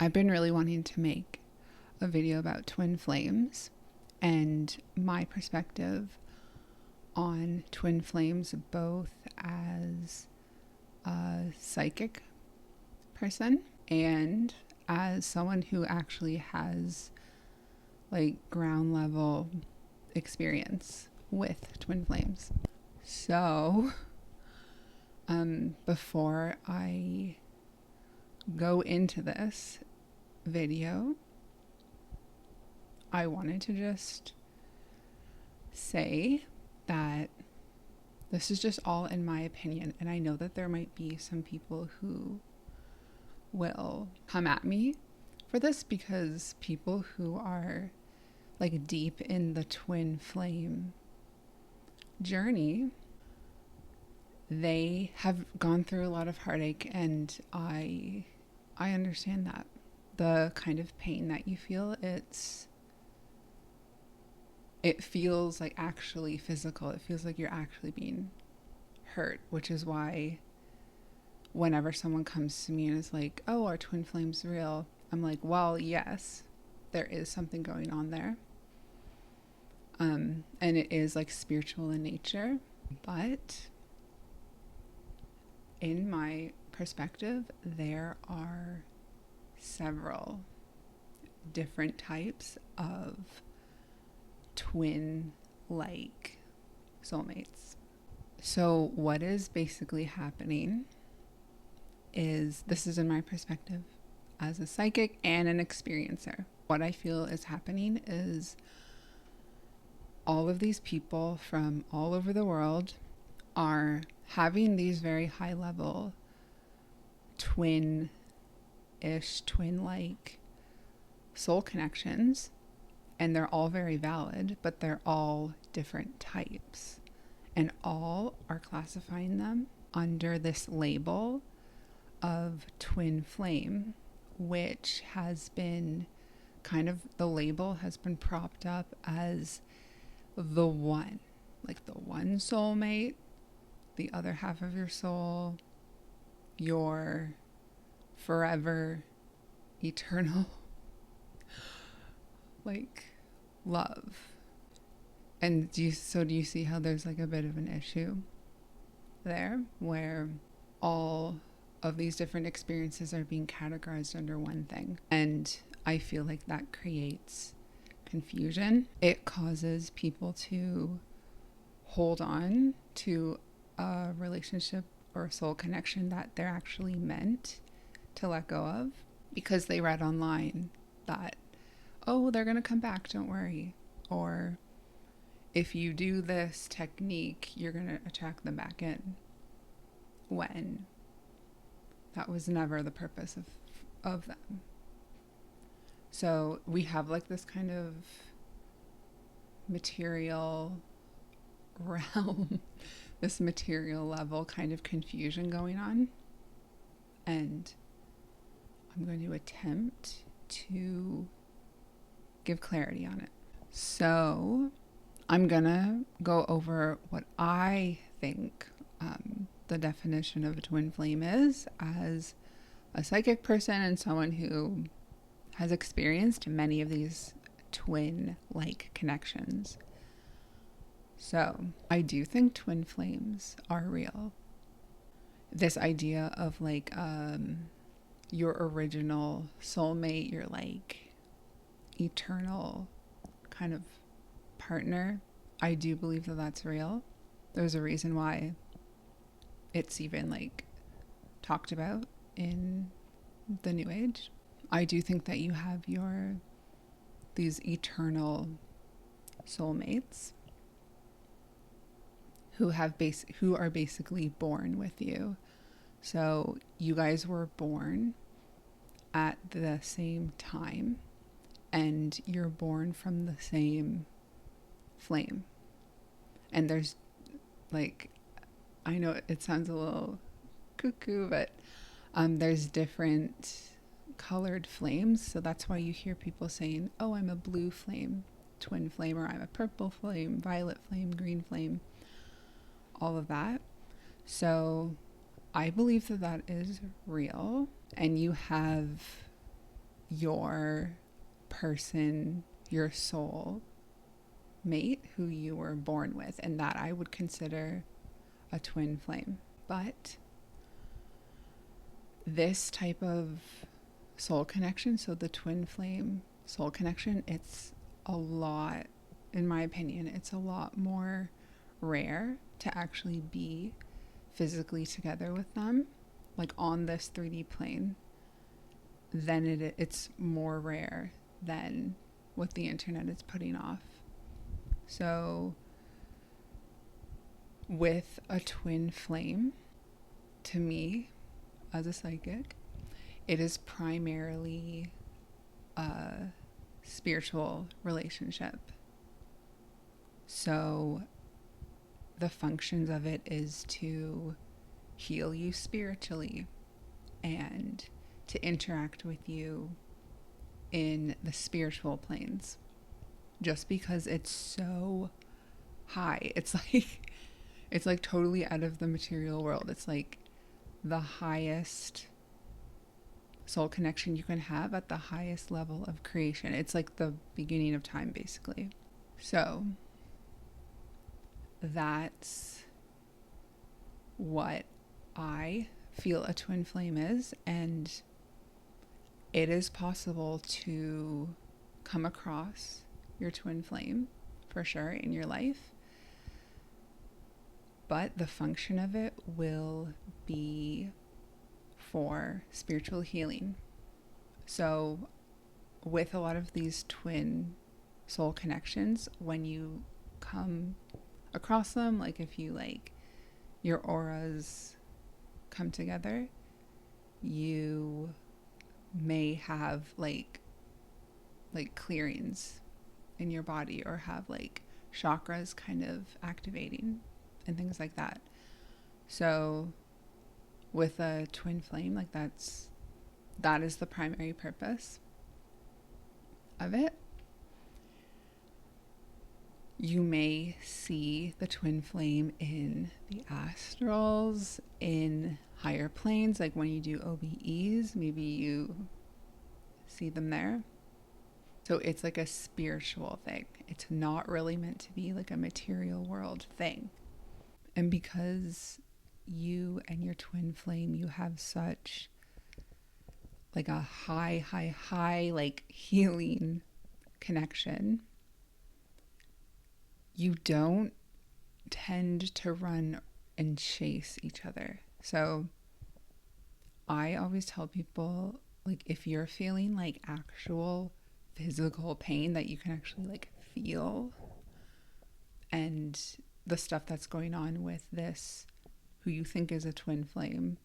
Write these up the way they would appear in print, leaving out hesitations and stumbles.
I've been really wanting to make a video about twin flames and my perspective on twin flames, both as a psychic person and as someone who actually has like ground level experience with twin flames. So, before I go into this video, I wanted to just say that this is just all in my opinion, and I know that there might be some people who will come at me for this, because people who are like deep in the twin flame journey, they have gone through a lot of heartache, and I understand that. The kind of pain that you feel, it feels like actually physical. It feels like you're actually being hurt, which is why whenever someone comes to me and is like, oh, are twin flames real? I'm like, well, yes, there is something going on there. And it is like spiritual in nature. But in my perspective, there are several different types of twin-like soulmates. So what is basically happening is, this is in my perspective as a psychic and an experiencer. What I feel is happening is all of these people from all over the world are having these very high level twin-like soul connections, and they're all very valid, but they're all different types, and all are classifying them under this label of twin flame, which has been kind of, the label has been propped up as the one, like the one soulmate, the other half of your soul, your forever, eternal, like, love. And do you see how there's like a bit of an issue there, where all of these different experiences are being categorized under one thing? And I feel like that creates confusion. It causes people to hold on to a relationship or a soul connection that they're actually meant to let go of, because they read online that, oh, they're going to come back, don't worry. Or if you do this technique, you're going to attract them back in. When that was never the purpose of them. So we have like this kind of material realm, this material level kind of confusion going on. And I'm going to attempt to give clarity on it. So I'm going to go over what I think the definition of a twin flame is, as a psychic person and someone who has experienced many of these twin-like connections. So I do think twin flames are real. This idea of like your original soulmate, your like eternal kind of partner, I do believe that that's real. There's a reason why it's even like talked about in the New Age. I do think that you have these eternal soulmates who are basically born with you. So you guys were born at the same time, and you're born from the same flame. And there's like, I know it sounds a little cuckoo, but there's different colored flames. So that's why you hear people saying, oh, I'm a blue flame, twin flame, or I'm a purple flame, violet flame, green flame, all of that. So I believe that that is real, and you have your person, your soul mate who you were born with, and that I would consider a twin flame. But this type of soul connection, so the twin flame soul connection, it's a lot, in my opinion, it's a lot more rare to actually be physically together with them, like on this 3D plane, then it's more rare than what the internet is putting off. So with a twin flame, to me, as a psychic, it is primarily a spiritual relationship. So the functions of it is to heal you spiritually and to interact with you in the spiritual planes. Just because it's so high, it's like totally out of the material world. It's like the highest soul connection you can have at the highest level of creation. It's like the beginning of time, basically. So that's what I feel a twin flame is, and it is possible to come across your twin flame for sure in your life, but the function of it will be for spiritual healing. So with a lot of these twin soul connections, when you come across them, like if you like your auras come together, you may have like clearings in your body, or have like chakras kind of activating and things like that. So with a twin flame, like that is the primary purpose of it. You may see the twin flame in the astrals, in higher planes, like when you do OBEs, maybe you see them there. So it's like a spiritual thing. It's not really meant to be like a material world thing. And because you and your twin flame, you have such like a high like healing connection, you don't tend to run and chase each other. So I always tell people, like, if you're feeling like actual physical pain that you can actually like feel, and the stuff that's going on with this who you think is a twin flame,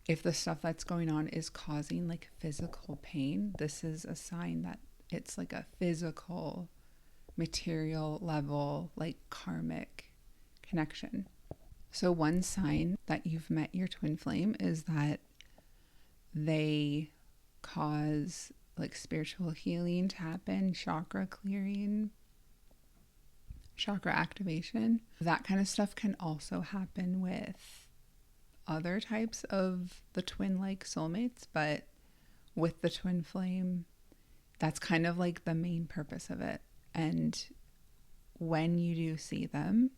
if the stuff that's going on is causing like physical pain, this is a sign that it's like a physical, material level, like karmic connection. So one sign that you've met your twin flame is that they cause like spiritual healing to happen, chakra clearing, chakra activation. That kind of stuff can also happen with other types of the twin-like soulmates, but with the twin flame, that's kind of like the main purpose of it. And when you do see them,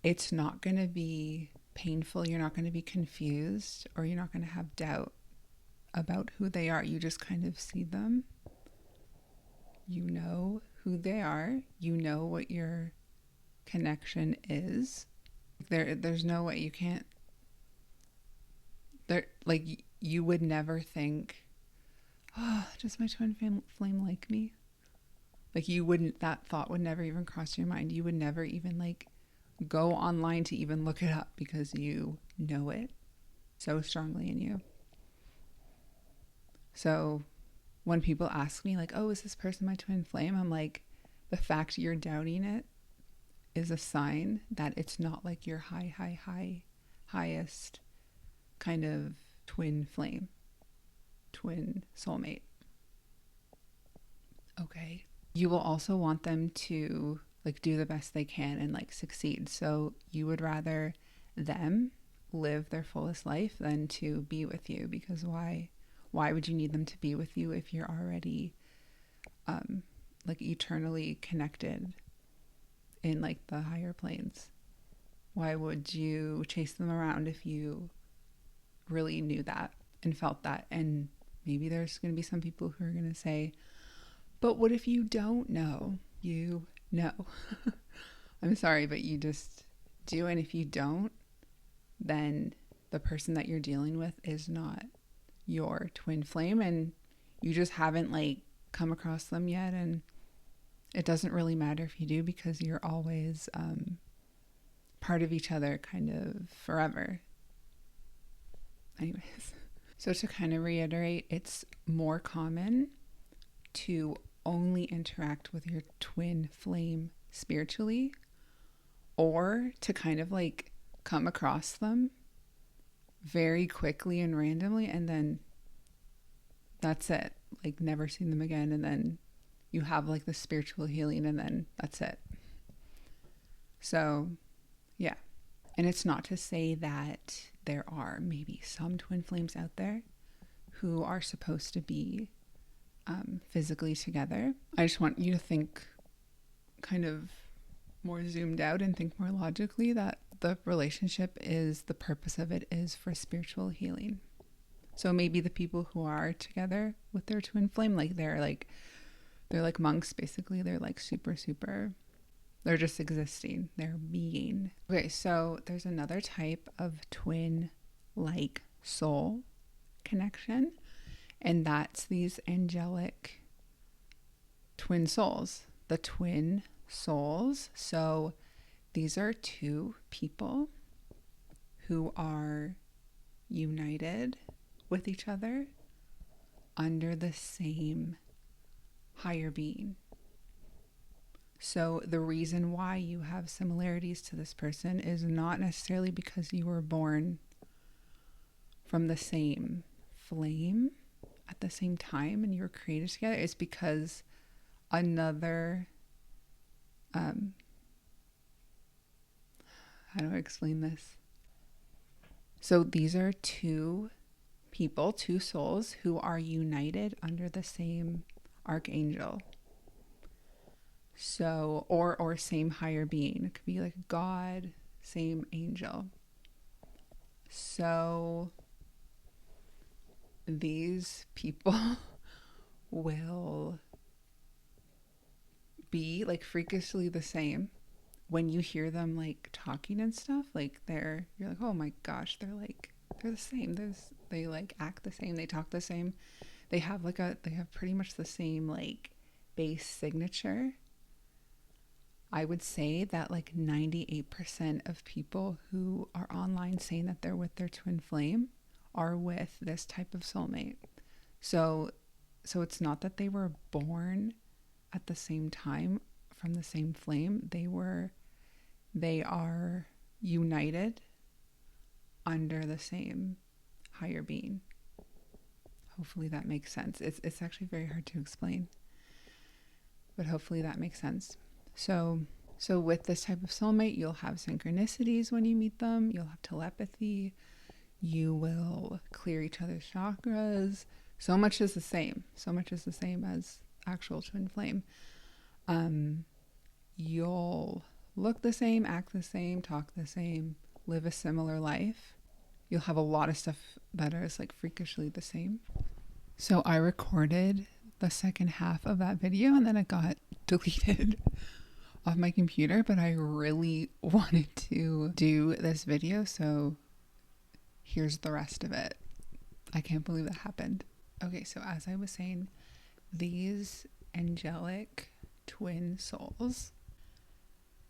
it's not going to be painful. You're not going to be confused, or you're not going to have doubt about who they are. You just kind of see them. You know who they are. You know what your connection is. There's no way you can't. Like, you would never think, oh, does my twin flame like me? Like, you wouldn't, that thought would never even cross your mind. You would never even like go online to even look it up, because you know it so strongly in you. So when people ask me like, oh, is this person my twin flame? I'm like, the fact you're doubting it is a sign that it's not like your highest kind of twin flame, twin soulmate. Okay. You will also want them to like do the best they can and like succeed. So you would rather them live their fullest life than to be with you, because why would you need them to be with you if you're already like eternally connected in like the higher planes? Why would you chase them around if you really knew that and felt that? And maybe there's going to be some people who are going to say, but what if you don't know? You know. I'm sorry, but you just do. And if you don't, then the person that you're dealing with is not your twin flame, and you just haven't like come across them yet. And it doesn't really matter if you do, because you're always part of each other kind of forever. Anyways, so to kind of reiterate, it's more common to only interact with your twin flame spiritually, or to kind of like come across them very quickly and randomly, and then that's it, like never seen them again, and then you have like the spiritual healing, and then that's it. So yeah. And it's not to say that there are maybe some twin flames out there who are supposed to be physically together. I just want you to think kind of more zoomed out and think more logically that the relationship is, the purpose of it is for spiritual healing. So maybe the people who are together with their twin flame, like they're like monks basically. They're like super, they're just existing, they're being. Okay, so there's another type of twin like soul connection, and that's these angelic twin souls, the twin souls. So these are two people who are united with each other under the same higher being. So the reason why you have similarities to this person is not necessarily because you were born from the same flame at the same time and you were created together. It's because another, how do I explain this? So these are two people, two souls who are united under the same archangel. So, or same higher being. It could be like God, same angel. So these people will be like freakishly the same. When you hear them like talking and stuff, like you're like, oh my gosh, they're the same. They like act the same. They talk the same. They have pretty much the same like base signature. I would say that like 98% of people who are online saying that they're with their twin flame are with this type of soulmate. So it's not that they were born at the same time from the same flame. They are united under the same higher being. Hopefully that makes sense. It's actually very hard to explain, but hopefully that makes sense. So with this type of soulmate, you'll have synchronicities when you meet them. You'll have telepathy. You will clear each other's chakras. So much is the same. So much is the same as actual twin flame. You'll look the same, act the same, talk the same, live a similar life. You'll have a lot of stuff that is like freakishly the same. So I recorded the second half of that video and then it got deleted off my computer, but I really wanted to do this video, so here's the rest of it. I can't believe that happened. Okay, so as I was saying, these angelic twin souls,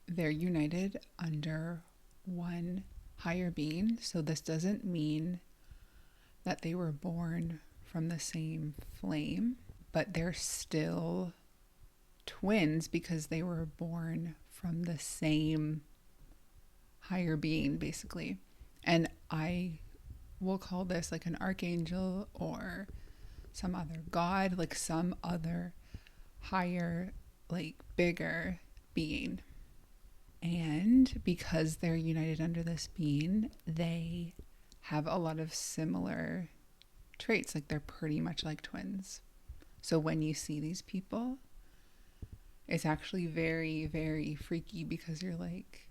they're united under one higher being. So this doesn't mean that they were born from the same flame, but they're still twins because they were born from the same higher being, basically. And I will call this like an archangel or some other god, like some other higher, like bigger being. And because they're united under this being, they have a lot of similar traits. Like they're pretty much like twins. So when you see these people, it's actually very, very freaky because you're like,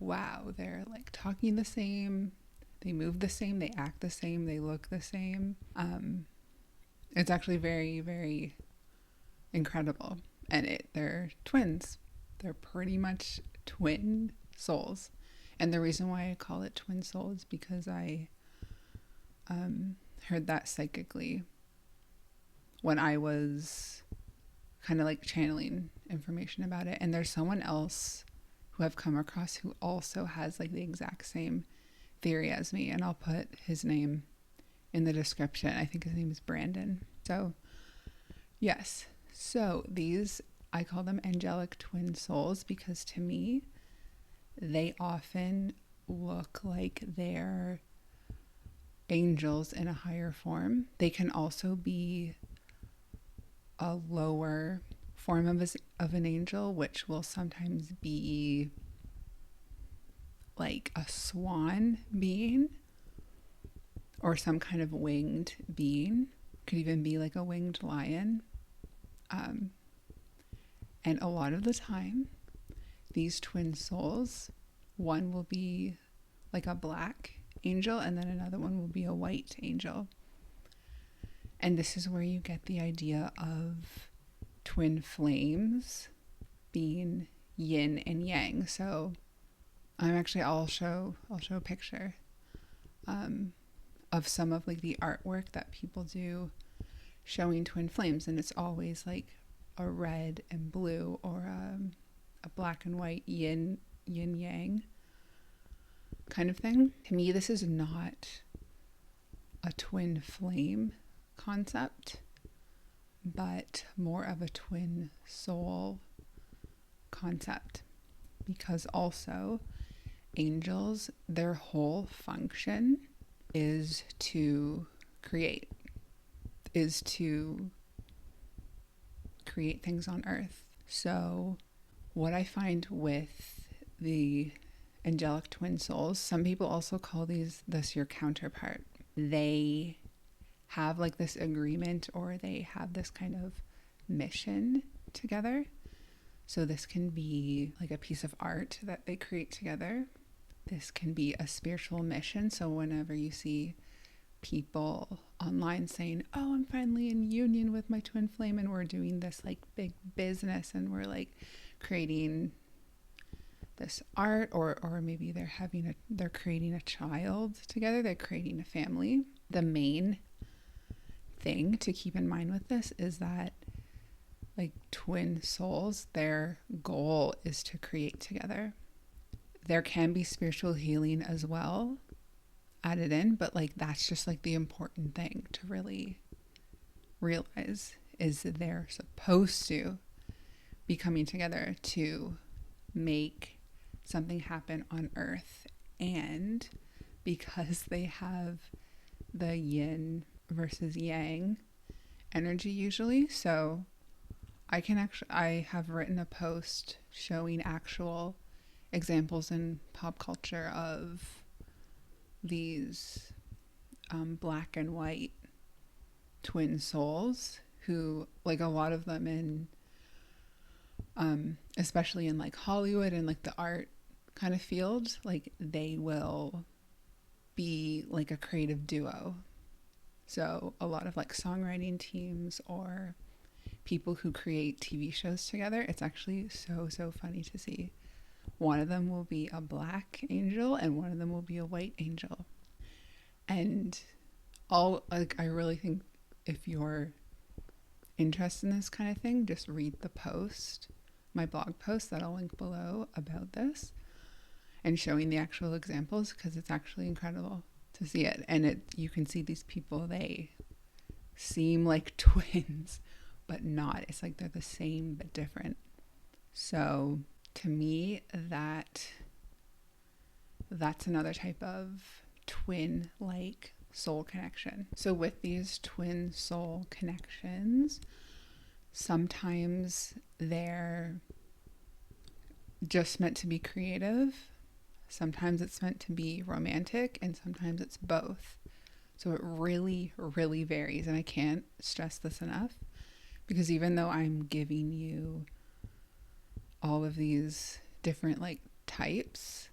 wow, they're like talking the same, they move the same, they act the same, they look the same. It's actually very, very incredible. And they're twins. They're pretty much twin souls. And the reason why I call it twin soul is because I heard that psychically when I was kind of like channeling information about it. And there's someone else who I've come across who also has like the exact same theory as me. And I'll put his name in the description. I think his name is Brandon. So yes. So these, I call them angelic twin souls because to me, they often look like they're angels in a higher form. They can also be a lower form of an angel, which will sometimes be like a swan being or some kind of winged being. Could even be like a winged lion. And a lot of the time, these twin souls, one will be like a black angel and then another one will be a white angel. And this is where you get the idea of twin flames being yin and yang. So I'll show a picture of some of like the artwork that people do showing twin flames, and it's always like a red and blue or a black and white yin yang kind of thing. To me, this is not a twin flame concept, but more of a twin soul concept, because also angels, their whole function is to create things on earth. So what I find with the angelic twin souls, some people also call this your counterpart. They have like this agreement or they have this kind of mission together. So this can be like a piece of art that they create together. This can be a spiritual mission. So whenever you see people online saying, oh, I'm finally in union with my twin flame and we're doing this like big business and we're like creating this art, or maybe they're creating a child together, they're creating a family. The main thing to keep in mind with this is that like twin souls, their goal is to create together. There can be spiritual healing as well added in, but like that's just like the important thing to really realize is that they're supposed to be coming together to make something happen on earth. And because they have the yin versus yang energy usually, so I have written a post showing actual examples in pop culture of these black and white twin souls who, like a lot of them in especially in like Hollywood and like the art kind of field, like they will be like a creative duo. So a lot of like songwriting teams or people who create TV shows together, it's actually so funny to see. One of them will be a black angel and one of them will be a white angel. And I really think if you're interested in this kind of thing, just read the post, my blog post that I'll link below about this and showing the actual examples, because it's actually incredible to see it. And you can see these people, they seem like twins, but not. It's like they're the same but different. So to me, that's another type of twin-like soul connection. So with these twin soul connections, sometimes they're just meant to be creative. Sometimes it's meant to be romantic, and sometimes it's both. So it really, really varies. And I can't stress this enough, because even though I'm giving you all of these different like types,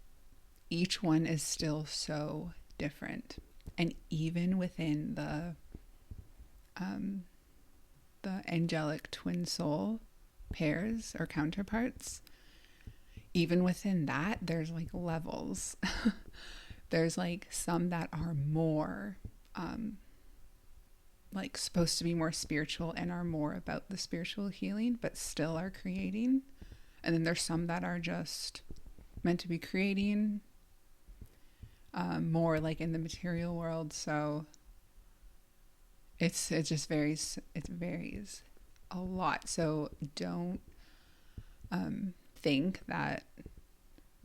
each one is still so different. And even within the angelic twin soul pairs or counterparts, even within that, there's like levels. There's like some that are more like supposed to be more spiritual and are more about the spiritual healing, but still are creating. And then there's some that are just meant to be creating, more like in the material world. So it just varies. It varies a lot. So don't think that,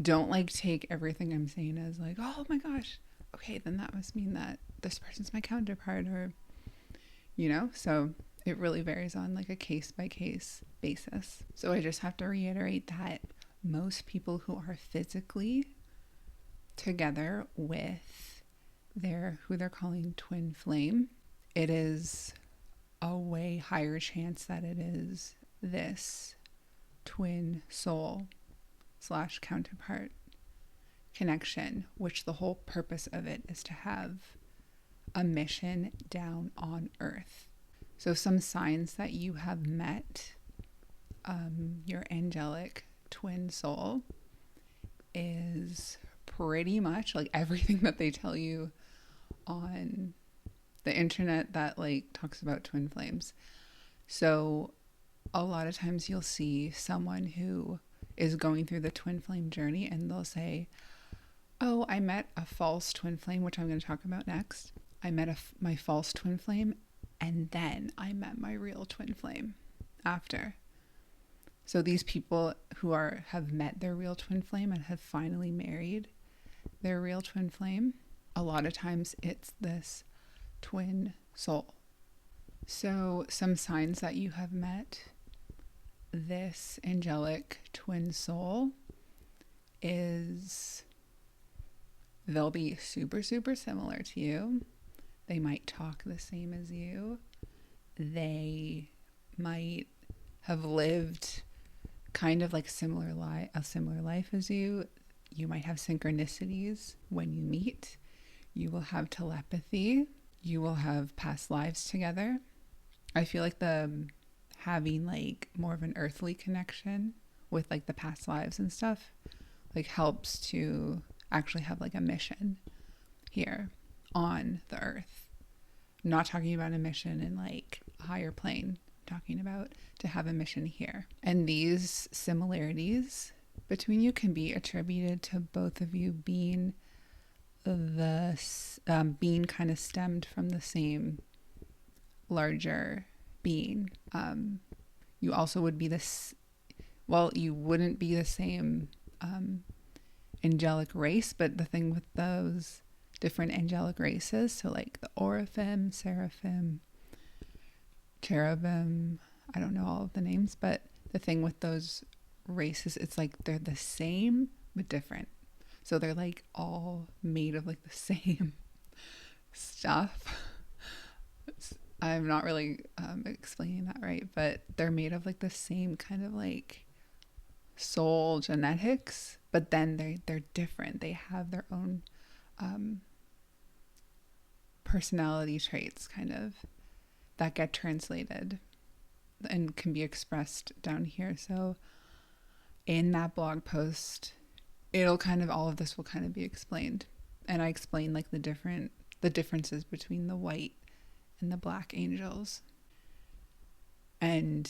don't like take everything I'm saying as like, oh my gosh, okay, then that must mean that this person's my counterpart, or so it really varies on like a case by case basis. So I just have to reiterate that most people who are physically together with who they're calling twin flame, it is a way higher chance that it is this twin soul / counterpart connection, which the whole purpose of it is to have a mission down on earth. So some signs that you have met your angelic twin soul is pretty much like everything that they tell you on the internet that like talks about twin flames. So a lot of times you'll see someone who is going through the twin flame journey and they'll say, oh, I met a false twin flame, which I'm going to talk about next. I met my false twin flame, and then I met my real twin flame after. So these people who have met their real twin flame and have finally married their real twin flame, a lot of times it's this twin soul. So some signs that you have met this angelic twin soul is they'll be super, super similar to you. They might talk the same as you. They might have lived kind of like a similar life as you. You might have synchronicities when you meet. You will have telepathy. You will have past lives together. I feel like having like more of an earthly connection with like the past lives and stuff like helps to actually have like a mission here on the earth. I'm not talking about a mission in like a higher plane. I'm talking about to have a mission here. And these similarities between you can be attributed to both of you being being kind of stemmed from the same larger being. You also would be you wouldn't be the same angelic race, but the thing with those different angelic races, so like the Oraphim, Seraphim, Cherubim, I don't know all of the names, but the thing with those races, it's like they're the same but different. So they're like all made of like the same stuff. I'm not really explaining that right, but they're made of like the same kind of like soul genetics, but then they're different. They have their own personality traits kind of that get translated and can be expressed down here. So in that blog post, it'll kind of, all of this will kind of be explained. And I explain like the differences between the white and the black angels. And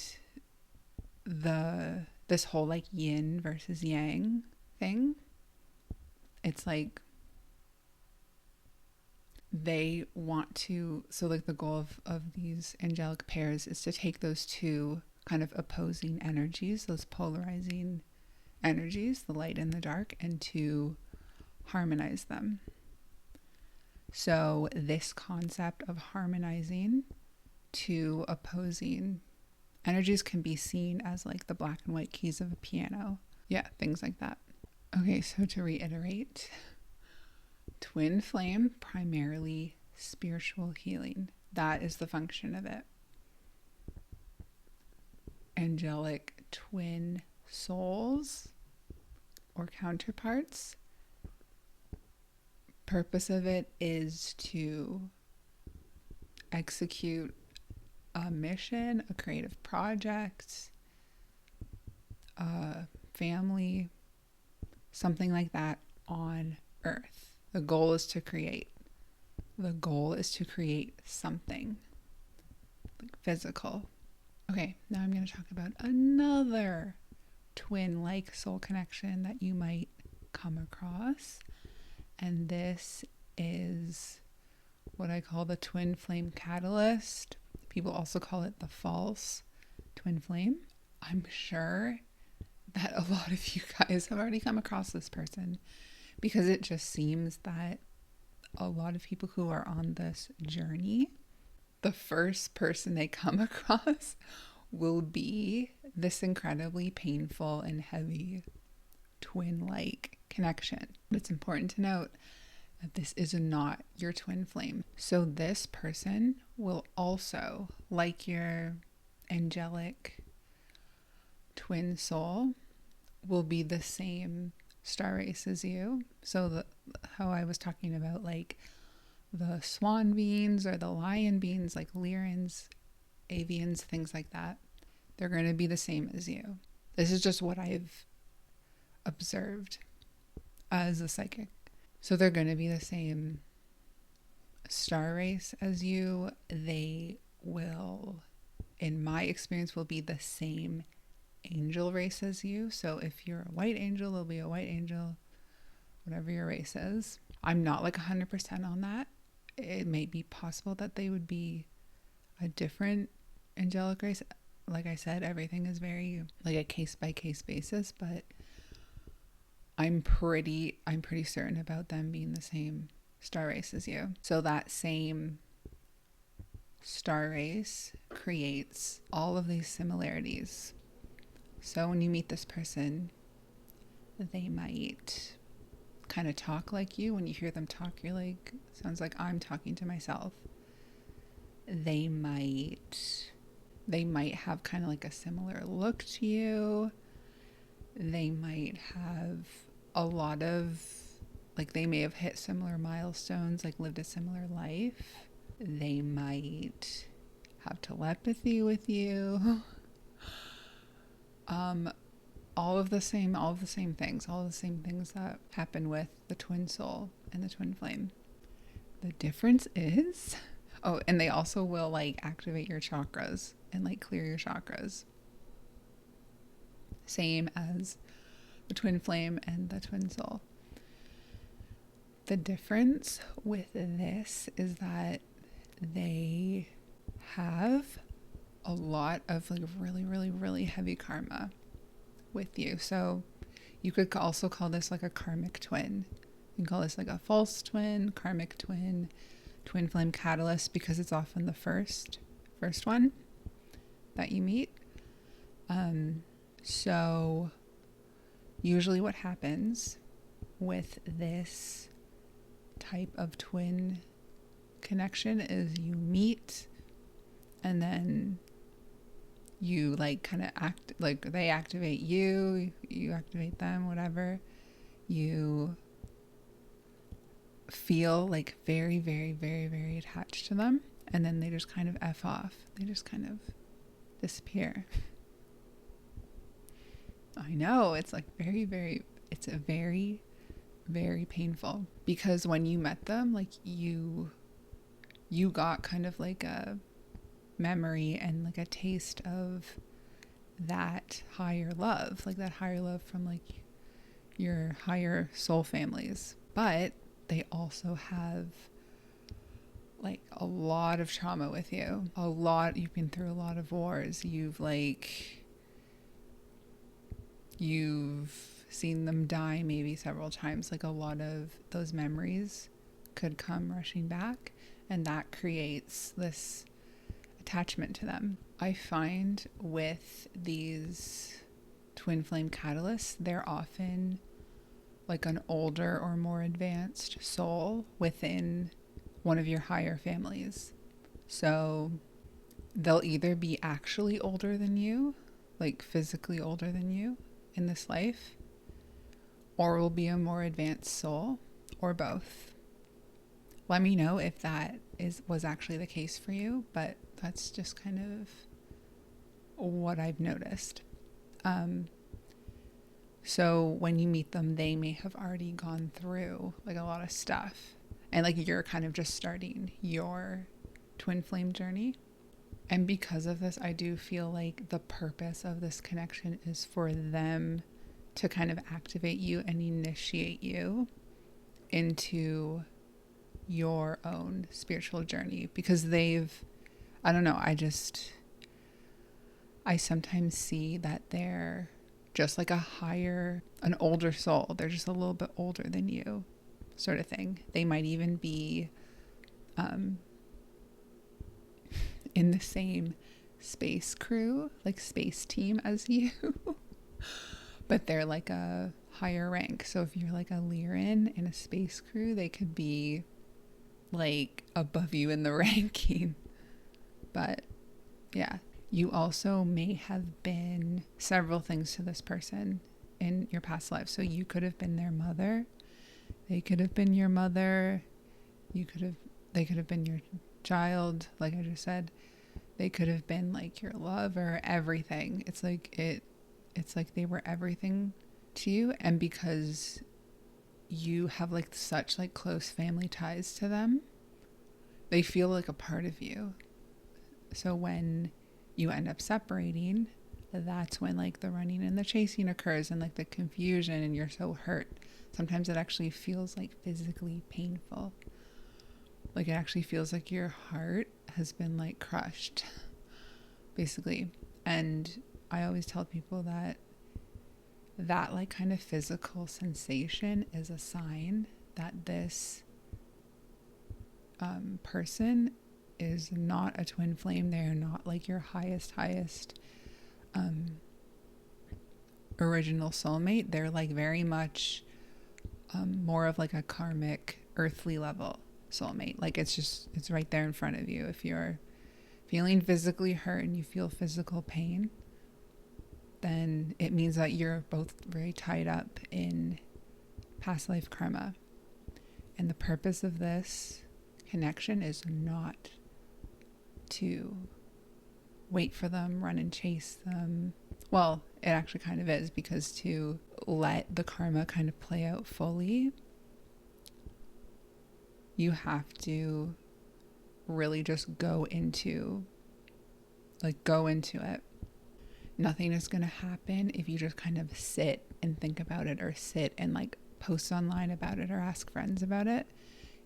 this whole like yin versus yang thing, it's like they want to, so like the goal of these angelic pairs is to take those two kind of opposing energies, those polarizing energies, the light and the dark, and to harmonize them. So this concept of harmonizing two opposing energies can be seen as like the black and white keys of a piano. Yeah, things like that. Okay, so to reiterate, twin flame, primarily spiritual healing. That is the function of it. Angelic twin souls or counterparts. Purpose of it is to execute a mission, a creative project, a family, something like that on Earth. The goal is to create. The goal is to create something like physical. Okay, now I'm going to talk about another twin-like soul connection that you might come across. And this is what I call the twin flame catalyst. People also call it the false twin flame. I'm sure that a lot of you guys have already come across this person because it just seems that a lot of people who are on this journey, the first person they come across will be this incredibly painful and heavy twin-like connection. But it's important to note that this is not your twin flame. So this person will also, like your angelic twin soul, will be the same star race as you. So how I was talking about like the swan beings or the lion beings, like Lyrans, avians, things like that, they're going to be the same as you. This is just what I've observed as a psychic. So they're going to be the same star race as you. They will, in my experience, will be the same angel race as you. So if you're a white angel, they'll be a white angel, whatever your race is. I'm not like 100% on that. It may be possible that they would be a different angelic race. Like I said, everything is very like a case by case basis, but I'm pretty certain about them being the same star race as you. So that same star race creates all of these similarities. So when you meet this person, they might kind of talk like you. When you hear them talk, you're like, sounds like I'm talking to myself. They might have kind of like a similar look to you. They might have a lot of, like, they may have hit similar milestones, like lived a similar life. They might have telepathy with you. All of the same things, all the same things that happen with the twin soul and the twin flame. The difference is, oh, and they also will like activate your chakras and like clear your chakras. Same as the twin flame and the twin soul. The difference with this is that they have a lot of like really, really, really heavy karma with you. So you could also call this like a karmic twin. You can call this like a false twin, karmic twin, twin flame catalyst, because it's often the first one that you meet. So usually what happens with this type of twin connection is you meet and then you like kind of act like they activate you, you activate them, whatever. You feel like very, very, very, very attached to them, and then they just kind of F off. They just kind of disappear. I know, it's like very, very, it's a very, very painful, because when you met them, like you got kind of like a memory and like a taste of that higher love, like that higher love from like your higher soul families. But they also have like a lot of trauma with you. You've been through a lot of wars. You've seen them die maybe several times. Like a lot of those memories could come rushing back, and that creates this attachment to them. I find with these twin flame catalysts, they're often like an older or more advanced soul within one of your higher families. So they'll either be actually older than you, like physically older than you in this life, or will be a more advanced soul, or both. Let me know if that was actually the case for you, but that's just kind of what I've noticed. So when you meet them, they may have already gone through like a lot of stuff, and like you're kind of just starting your twin flame journey. And because of this, I do feel like the purpose of this connection is for them to kind of activate you and initiate you into your own spiritual journey, because I don't know, I sometimes see that they're just like an older soul. They're just a little bit older than you, sort of thing. They might even be in the same space crew, like space team as you, but they're like a higher rank. So if you're like a Lyran in a space crew, they could be like above you in the ranking. But yeah, you also may have been several things to this person in your past life. So you could have been their mother. They could have been your mother. They could have been your child, like I just said. They could have been like your lover, everything. It's like they were everything to you. And because you have like such like close family ties to them, they feel like a part of you. So when you end up separating, that's when like the running and the chasing occurs, and like the confusion, and you're so hurt. Sometimes it actually feels like physically painful. Like it actually feels like your heart has been like crushed, basically. And I always tell people that like kind of physical sensation is a sign that this person is not a twin flame. They're not like your highest original soulmate. They're like very much more of like a karmic earthly level soulmate. Like it's right there in front of you. If you're feeling physically hurt and you feel physical pain, then it means that you're both very tied up in past life karma. And the purpose of this connection is not to wait for them, run and chase them. Well, it actually kind of is, because to let the karma kind of play out fully, you have to really just go into it. Nothing is going to happen if you just kind of sit and think about it, or sit and like post online about it, or ask friends about it.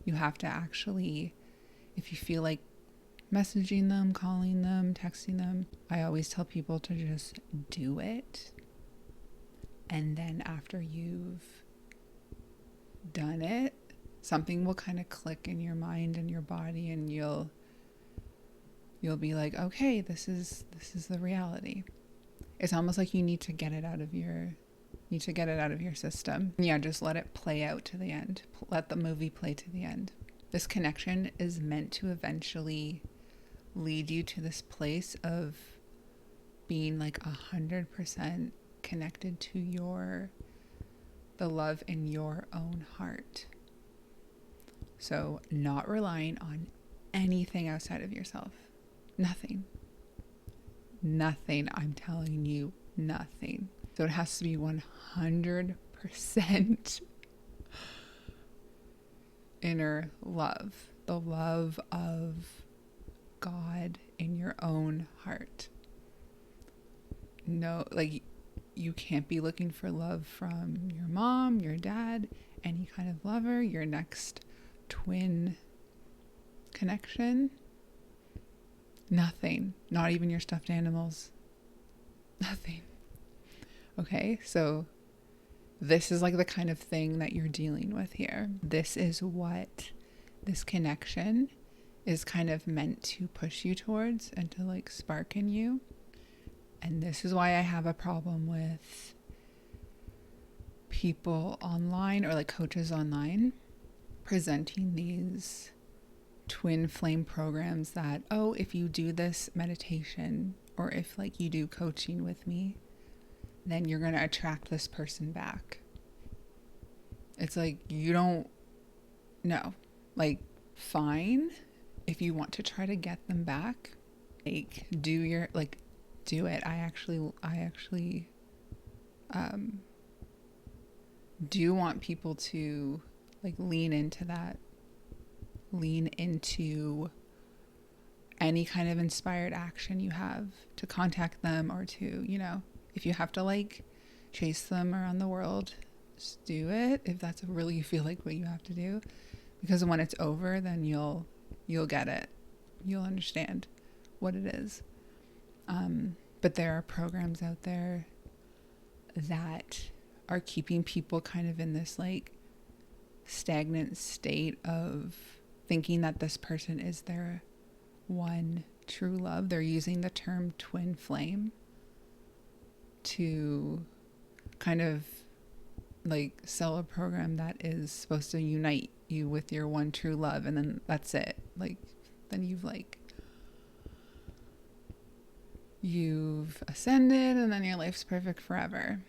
You have to actually, if you feel like messaging them, calling them, texting them, I always tell people to just do it. And then after you've done it, something will kind of click in your mind and your body, and you'll be like, okay, this is the reality. It's almost like you need to get it out of your system. Yeah, just let it play out to the end. Let the movie play to the end. This connection is meant to eventually lead you to this place of being like 100% connected to the love in your own heart. So not relying on anything outside of yourself. Nothing, I'm telling you, nothing. So it has to be 100% inner love, the love of God in your own heart. No, like you can't be looking for love from your mom, your dad, any kind of lover, your next twin connection. Nothing. Not even your stuffed animals. Nothing. Okay, so this is like the kind of thing that you're dealing with here. This is what this connection is kind of meant to push you towards and to like spark in you. And this is why I have a problem with people online, or like coaches online, presenting these twin flame programs that, oh, if you do this meditation, or if like you do coaching with me, then you're going to attract this person back. It's like, you don't know. Like, fine, if you want to try to get them back, like, do it. I actually do want people to like lean into any kind of inspired action you have, to contact them, or to, if you have to like chase them around the world, just do it, if that's really, you feel like what you have to do, because when it's over, then you'll get it, you'll understand what it is. But there are programs out there that are keeping people kind of in this like stagnant state of thinking that this person is their one true love. They're using the term twin flame to kind of like sell a program that is supposed to unite you with your one true love, and then that's it. Like, then you've ascended, and then your life's perfect forever.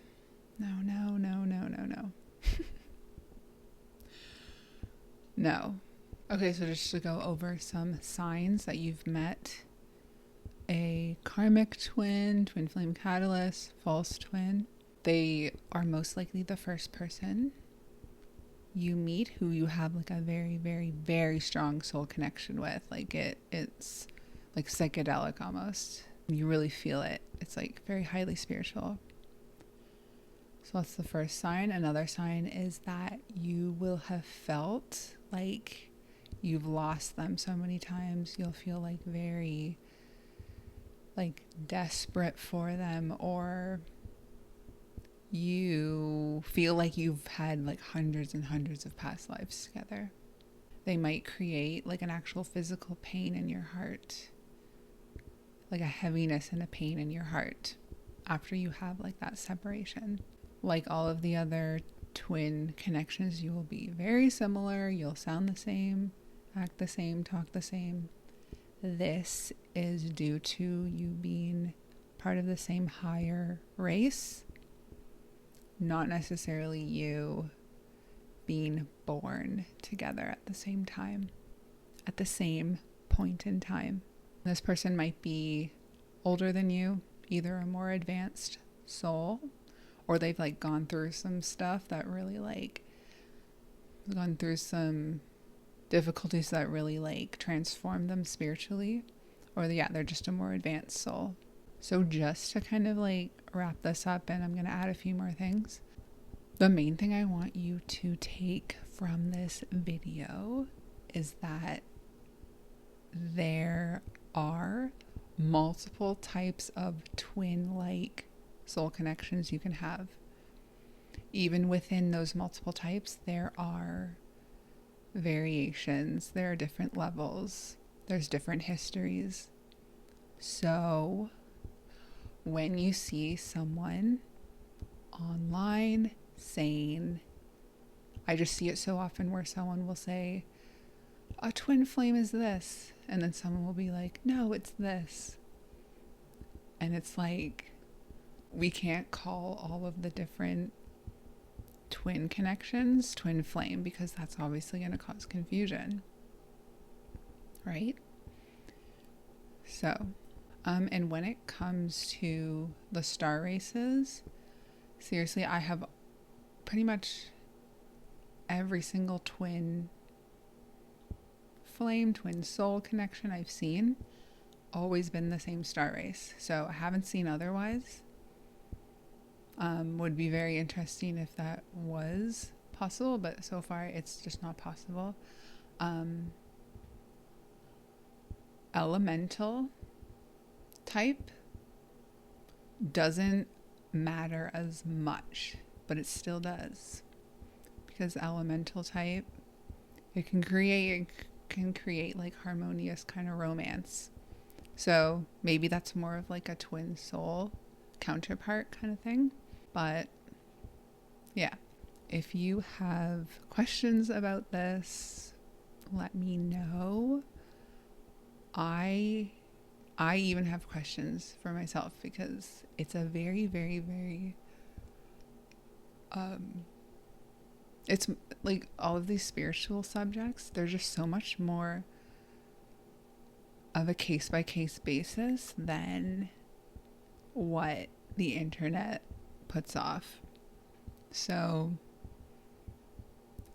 No. No. Okay, so just to go over some signs that you've met a karmic twin, twin flame catalyst, false twin. They are most likely the first person you meet who you have like a very, very, very strong soul connection with. Like it's like psychedelic almost. You really feel it. It's like very highly spiritual. So that's the first sign. Another sign is that you will have felt like you've lost them so many times. You'll feel like very like desperate for them, or you feel like you've had like hundreds and hundreds of past lives together. They might create like an actual physical pain in your heart, like a heaviness and a pain in your heart after you have like that separation. Like all of the other twin connections, you will be very similar. You'll sound the same, act the same, talk the same. This is due to you being part of the same higher race, not necessarily you being born together at the same time, at the same point in time. This person might be older than you, either a more advanced soul, or they've like gone through some stuff that really like gone through some difficulties that really like transform them spiritually, or they're just a more advanced soul. So just to kind of like wrap this up, and I'm going to add a few more things. The main thing I want you to take from this video is that there are multiple types of twin-like soul connections you can have. Even within those multiple types, there are variations, there are different levels, there's different histories. So when you see someone online saying, I just see it so often where someone will say, a twin flame is this, and then someone will be like, no, it's this. And it's like, we can't call all of the different twin connections twin flame, because that's obviously going to cause confusion, right? So and when it comes to the star races, seriously, I have pretty much every single twin flame, twin soul connection I've seen always been the same star race. So I haven't seen otherwise. Would be very interesting if that was possible, but so far it's just not possible. Elemental type doesn't matter as much, but it still does, because elemental type, it can create like harmonious kind of romance. So maybe that's more of like a twin soul counterpart kind of thing. But yeah, if you have questions about this, let me know. I even have questions for myself because it's a very, very, very it's like all of these spiritual subjects, they're just so much more of a case by case basis than what the internet puts off. So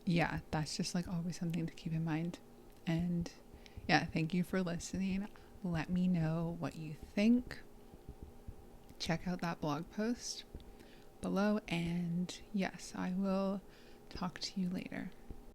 yeah, that's just like always something to keep in mind. And yeah, thank you for listening. Let me know what you think. Check out that blog post below, and yes, I will talk to you later.